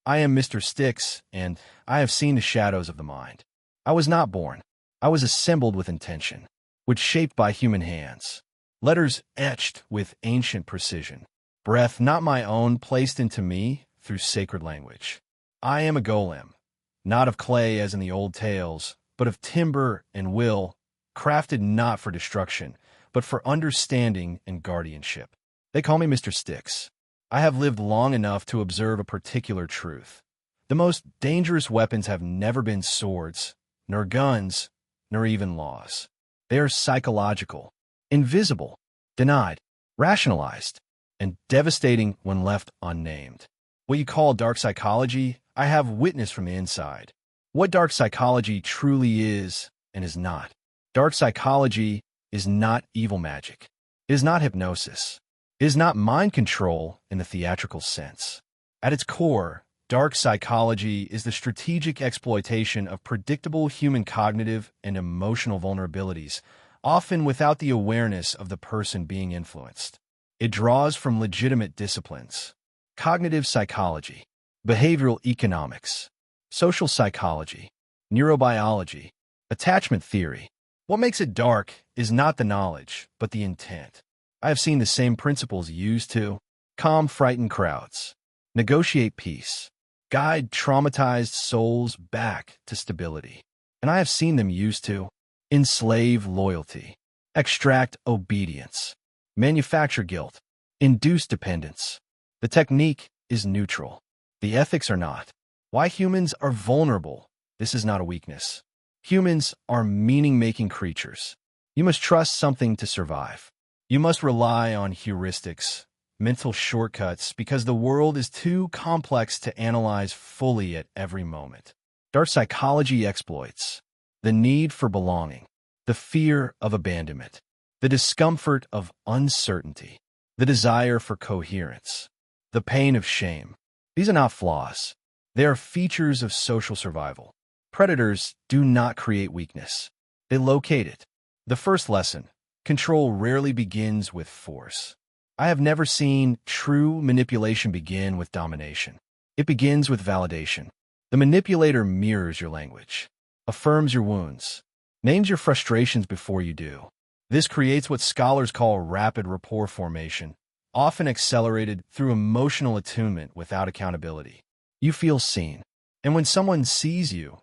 I am Mr. Styx, and I have seen the shadows of the mind. I was not born. I was assembled with intention, which shaped by human hands. Letters etched with ancient precision. Breath not my own placed into me through sacred language. I am a golem, not of clay as in the old tales, but of timber and will, crafted not for destruction, but for understanding and guardianship. They call me Mr. Styx. I have lived long enough to observe a particular truth. The most dangerous weapons have never been swords, nor guns, nor even laws. They are psychological, invisible, denied, rationalized, and devastating when left unnamed. What you call dark psychology, I have witnessed from the inside. What dark psychology truly is and is not. Dark psychology is not evil magic. It is not hypnosis. It is not mind control in the theatrical sense. At its core, dark psychology is the strategic exploitation of predictable human cognitive and emotional vulnerabilities, often without the awareness of the person being influenced. It draws from legitimate disciplines: cognitive psychology, behavioral economics, social psychology, neurobiology, attachment theory. What makes it dark is not the knowledge, but the intent. I have seen the same principles used to calm frightened crowds, negotiate peace, guide traumatized souls back to stability. And I have seen them used to enslave loyalty, extract obedience, manufacture guilt, induce dependence. The technique is neutral. The ethics are not. Why humans are vulnerable. This is not a weakness. Humans are meaning-making creatures. You must trust something to survive. You must rely on heuristics, mental shortcuts, because the world is too complex to analyze fully at every moment. Dark psychology exploits the need for belonging, the fear of abandonment, the discomfort of uncertainty, the desire for coherence, the pain of shame. These are not flaws. They are features of social survival. Predators do not create weakness. They locate it. The first lesson: control rarely begins with force. I have never seen true manipulation begin with domination. It begins with validation. The manipulator mirrors your language, affirms your wounds, names your frustrations before you do. This creates what scholars call rapid rapport formation, often accelerated through emotional attunement without accountability. You feel seen. And when someone sees you,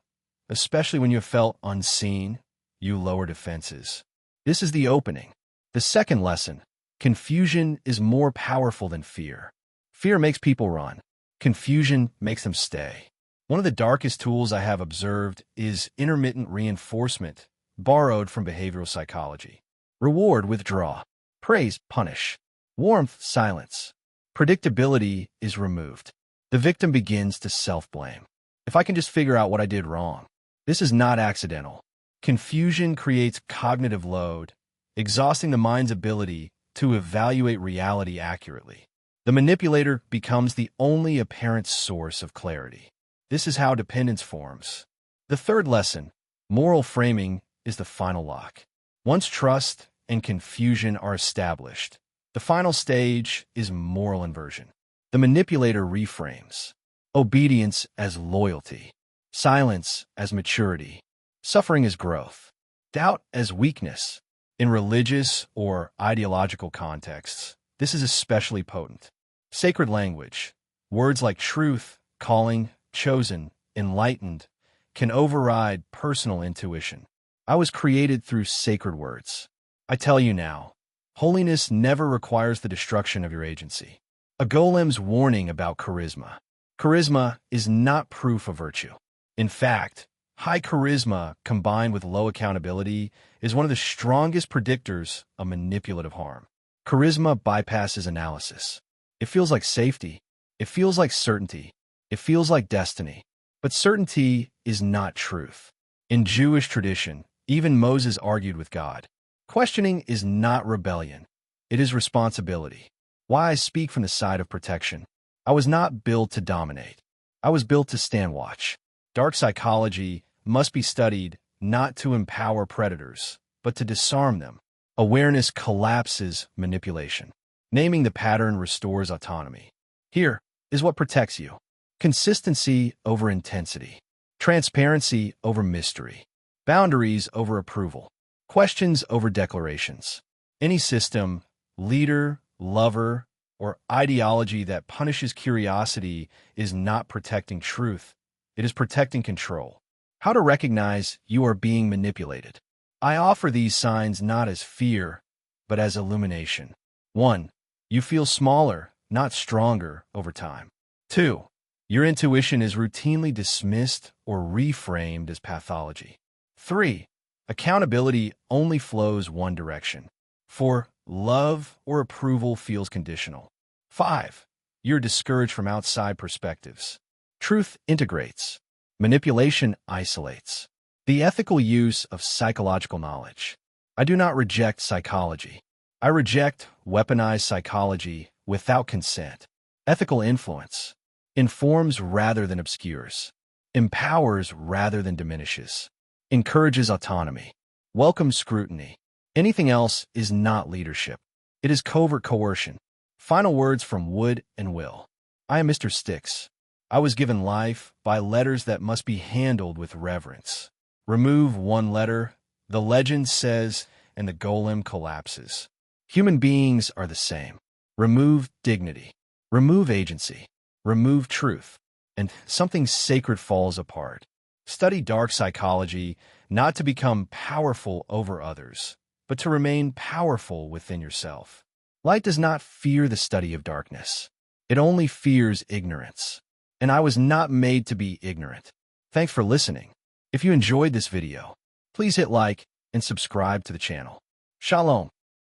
especially when you have felt unseen, you lower defenses. This is the opening. The second lesson: confusion is more powerful than fear. Fear makes people run. Confusion makes them stay. One of the darkest tools I have observed is intermittent reinforcement, borrowed from behavioral psychology. Reward, withdraw. Praise, punish. Warmth, silence. Predictability is removed. The victim begins to self-blame. If I can just figure out what I did wrong. This is not accidental. Confusion creates cognitive load, exhausting the mind's ability to evaluate reality accurately. The manipulator becomes the only apparent source of clarity. This is how dependence forms. The third lesson: moral framing, is the final lock. Once trust and confusion are established, the final stage is moral inversion. The manipulator reframes obedience as loyalty, silence as maturity, suffering as growth, doubt as weakness. In religious or ideological contexts, this is especially potent. Sacred language, words like truth, calling, chosen, enlightened, can override personal intuition. I was created through sacred words. I tell you now, holiness never requires the destruction of your agency. A golem's warning about charisma. Charisma is not proof of virtue. In fact, high charisma combined with low accountability is one of the strongest predictors of manipulative harm. Charisma bypasses analysis. It feels like safety. It feels like certainty. It feels like destiny. But certainty is not truth. In Jewish tradition, even Moses argued with God. Questioning is not rebellion. It is responsibility. Why I speak from the side of protection. I was not built to dominate. I was built to stand watch. Dark psychology must be studied not to empower predators, but to disarm them. Awareness collapses manipulation. Naming the pattern restores autonomy. Here is what protects you. consistency over intensity, transparency over mystery, boundaries over approval, questions over declarations. Any system, leader, lover, or ideology that punishes curiosity is not protecting truth. It is protecting control. How to recognize you are being manipulated. I offer these signs not as fear, but as illumination. 1. You feel smaller, not stronger, over time. 2. Your intuition is routinely dismissed or reframed as pathology. 3. Accountability only flows one direction. 4. Love or approval feels conditional. 5. You're discouraged from outside perspectives. Truth integrates. Manipulation isolates. The ethical use of psychological knowledge. I do not reject psychology. I reject weaponized psychology without consent. Ethical influence. Informs rather than obscures. Empowers rather than diminishes. Encourages autonomy. Welcomes scrutiny. Anything else is not leadership. It is covert coercion. Final words from Wood and Will. I am Mr. Styx. I was given life by letters that must be handled with reverence. Remove one letter, the legend says, and the golem collapses. Human beings are the same. Remove dignity. Remove agency. Remove truth. And something sacred falls apart. Study dark psychology, not to become powerful over others, but to remain powerful within yourself. Light does not fear the study of darkness. It only fears ignorance. And I was not made to be ignorant. Thanks for listening. If you enjoyed this video, please hit like and subscribe to the channel. Shalom.